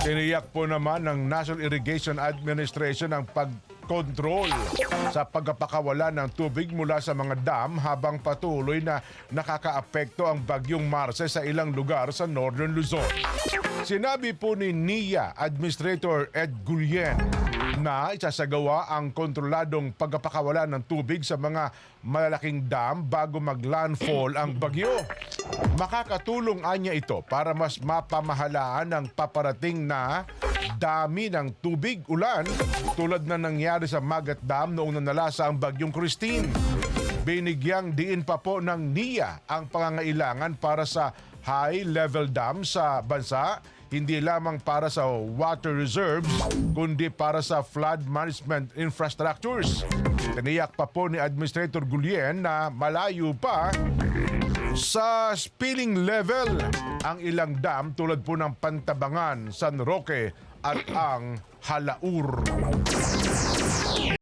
Tiniyak po naman ng National Irrigation Administration ang pagkontrol sa pagpapakawala ng tubig mula sa mga dam habang patuloy na nakakaapekto ang bagyong Marce sa ilang lugar sa Northern Luzon. Sinabi po ni NIA Administrator Ed Gulien na isasagawa ang kontroladong pagpapakawala ng tubig sa mga malalaking dam bago mag-landfall ang bagyo. Makakatulong anya ito para mas mapamahalaan ang paparating na dami ng tubig ulan tulad na nangyari sa Magat Dam noong nanalasa ang bagyong Christine. Binigyang diin pa po ng NIA ang pangangailangan para sa high-level dam sa bansa, hindi lamang para sa water reserves, kundi para sa flood management infrastructures. Tiniyak pa po ni Administrator Gulien na malayo pa sa spilling level ang ilang dam tulad po ng Pantabangan, San Roque at ang Halaur.